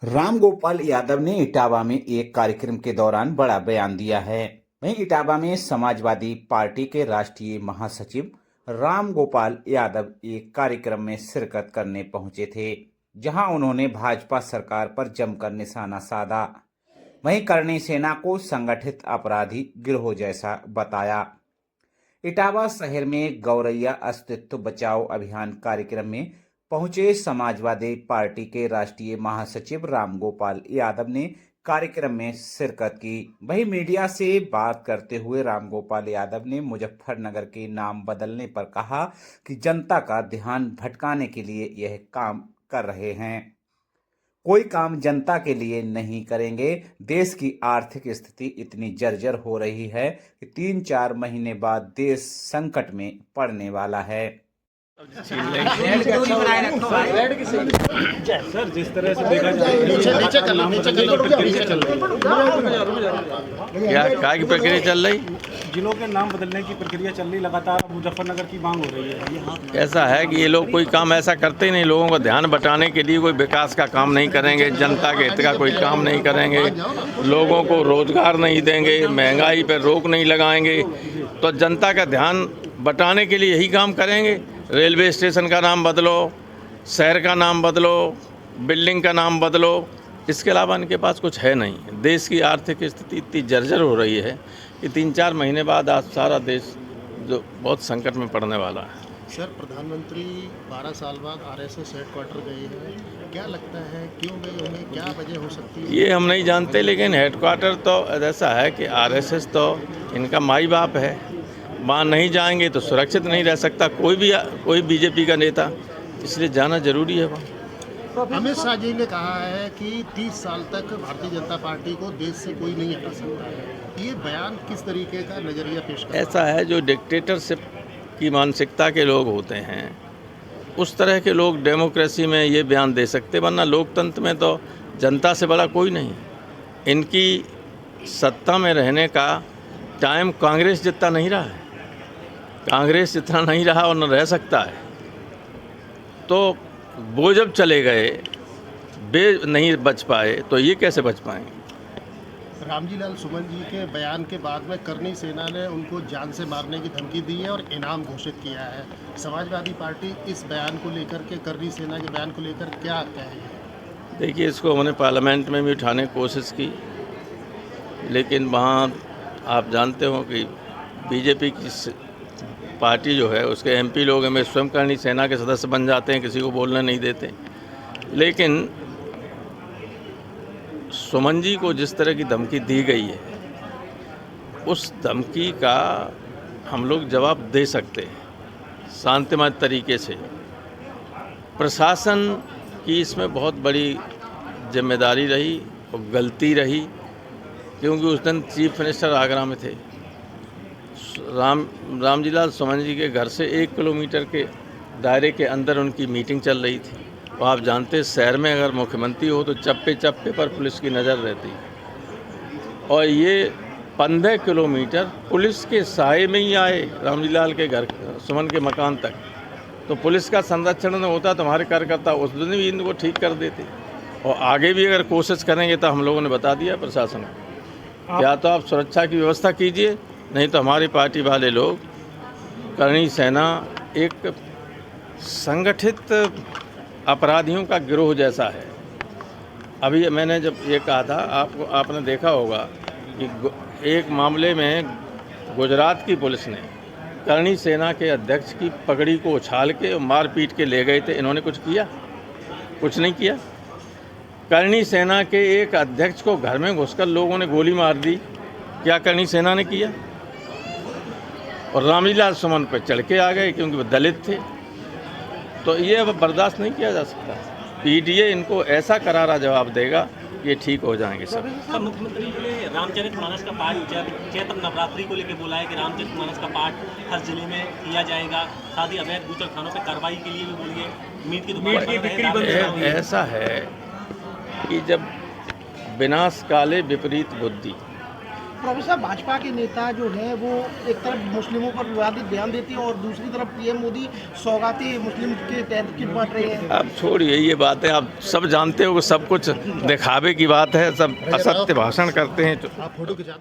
रामगोपाल यादव ने इटावा में एक कार्यक्रम के दौरान बड़ा बयान दिया है। वहीं इटावा में समाजवादी पार्टी के राष्ट्रीय महासचिव रामगोपाल यादव एक कार्यक्रम में शिरकत करने पहुंचे थे, जहां उन्होंने भाजपा सरकार पर जमकर निशाना साधा। वहीं करणी सेना को संगठित अपराधी गिरोह जैसा बताया। इटावा शहर में गौरैया अस्तित्व बचाओ अभियान कार्यक्रम में पहुंचे समाजवादी पार्टी के राष्ट्रीय महासचिव रामगोपाल यादव ने कार्यक्रम में शिरकत की। वहीं मीडिया से बात करते हुए रामगोपाल यादव ने मुजफ्फरनगर के नाम बदलने पर कहा कि जनता का ध्यान भटकाने के लिए यह काम कर रहे हैं। कोई काम जनता के लिए नहीं करेंगे। देश की आर्थिक स्थिति इतनी जर्जर हो रही है कि 3-4 महीने बाद देश संकट में पड़ने वाला है। सर, जिस तरह से देखा जाए क्या की प्रक्रिया चल रही, जिलों के नाम बदलने की प्रक्रिया चल रही, लगातार मुजफ्फरनगर की मांग हो रही है। ऐसा है कि ये लोग कोई काम ऐसा करते ही नहीं, लोगों को ध्यान बटाने के लिए कोई विकास का काम नहीं करेंगे, जनता के हित का कोई काम नहीं करेंगे, लोगों को रोजगार नहीं देंगे, महंगाई पर रोक नहीं लगाएंगे, तो जनता का ध्यान बटाने के लिए यही काम करेंगे। रेलवे स्टेशन का नाम बदलो, शहर का नाम बदलो, बिल्डिंग का नाम बदलो, इसके अलावा इनके पास कुछ है नहीं। देश की आर्थिक स्थिति इतनी जर्जर हो रही है कि 3-4 महीने बाद आज सारा देश जो बहुत संकट में पड़ने वाला है। सर, प्रधानमंत्री 12 साल बाद आरएसएस हेडक्वार्टर गए हैं, क्या लगता है क्यों गए होंगे, क्या वजह हो सकती है? ये हम नहीं जानते, लेकिन हेडक्वार्टर तो ऐसा है कि आरएसएस तो इनका माई बाप है, वहाँ नहीं जाएंगे तो सुरक्षित नहीं रह सकता कोई बीजेपी का नेता, इसलिए जाना जरूरी है वहाँ। अमित शाह जी ने कहा है कि 30 साल तक भारतीय जनता पार्टी को देश से कोई नहीं हटा सकता है। ये बयान किस तरीके का नज़रिया पेश करता है? ऐसा है, जो डिक्टेटरशिप की मानसिकता के लोग होते हैं उस तरह के लोग डेमोक्रेसी में ये बयान दे सकते, वरना लोकतंत्र में तो जनता से बड़ा कोई नहीं। इनकी सत्ता में रहने का टाइम कांग्रेस जितना नहीं रहा है, कांग्रेस जितना नहीं रहा और न रह सकता है। तो वो जब चले गए, नहीं बच पाए, तो ये कैसे बच पाएंगे? रामजी लाल सुमन जी के बयान के बाद में करणी सेना ने उनको जान से मारने की धमकी दी है और इनाम घोषित किया है। समाजवादी पार्टी इस बयान को लेकर के, करणी सेना के बयान को लेकर क्या कहेगी? देखिए, इसको हमने पार्लियामेंट में भी उठाने की कोशिश की, लेकिन वहाँ आप जानते हो कि बीजेपी की पार्टी जो है उसके एमपी लोग हमें स्वयं करणी सेना के सदस्य बन जाते हैं, किसी को बोलने नहीं देते। लेकिन सुमन जी को जिस तरह की धमकी दी गई है, उस धमकी का हम लोग जवाब दे सकते हैं शांतिमय तरीके से। प्रशासन की इसमें बहुत बड़ी जिम्मेदारी रही और गलती रही, क्योंकि उस दिन चीफ मिनिस्टर आगरा में थे। रामजी लाल सुमन जी के घर से 1 किलोमीटर के दायरे के अंदर उनकी मीटिंग चल रही थी। तो आप जानते, शहर में अगर मुख्यमंत्री हो तो चप्पे चप्पे पर पुलिस की नज़र रहती, और ये 15 किलोमीटर पुलिस के साए में ही आए रामजी लाल के घर, सुमन के मकान तक। तो पुलिस का संरक्षण न होता तो हमारे कार्यकर्ता उस दिन भी इनको ठीक कर देते, और आगे भी अगर कोशिश करेंगे तो हम लोगों ने बता दिया प्रशासन को, या तो आप सुरक्षा की व्यवस्था कीजिए, नहीं तो हमारी पार्टी वाले लोग, करणी सेना एक संगठित अपराधियों का गिरोह जैसा है। अभी मैंने जब ये कहा था, आपने देखा होगा कि एक मामले में गुजरात की पुलिस ने करणी सेना के अध्यक्ष की पगड़ी को उछाल के मार पीट के ले गए थे। इन्होंने कुछ किया? कुछ नहीं किया। करणी सेना के एक अध्यक्ष को घर में घुसकर लोगों ने गोली मार दी, क्या करणी सेना ने किया? और रामजी लाल सुमन पर चढ़ के आ गए क्योंकि वो दलित थे। तो ये अब बर्दाश्त नहीं किया जा सकता। पीडीए इनको ऐसा करारा जवाब देगा, ये ठीक हो जाएंगे सब। मुख्यमंत्री जी ने रामचरितमानस का पाठ चैत्र नवरात्रि को लेकर बोला है कि रामचरितमानस का पाठ हर जिले में किया जाएगा, साथ ही अवैध बूचड़खानों पर कार्रवाई के लिए भी बोलिए, मीट की दुकान। ऐसा है कि जब विनाश काले विपरीत बुद्धि, प्रोफेसर साहब, भाजपा के नेता जो हैं वो एक तरफ मुस्लिमों पर विवादित बयान देते हैं और दूसरी तरफ पीएम मोदी सौगातें मुस्लिम के तहत किट बांट रहे हैं। अब छोड़िए ये बातें, आप सब जानते हो कि सब कुछ दिखावे की बात है, सब असत्य भाषण करते हैं। आप फोटो खिंचा दो।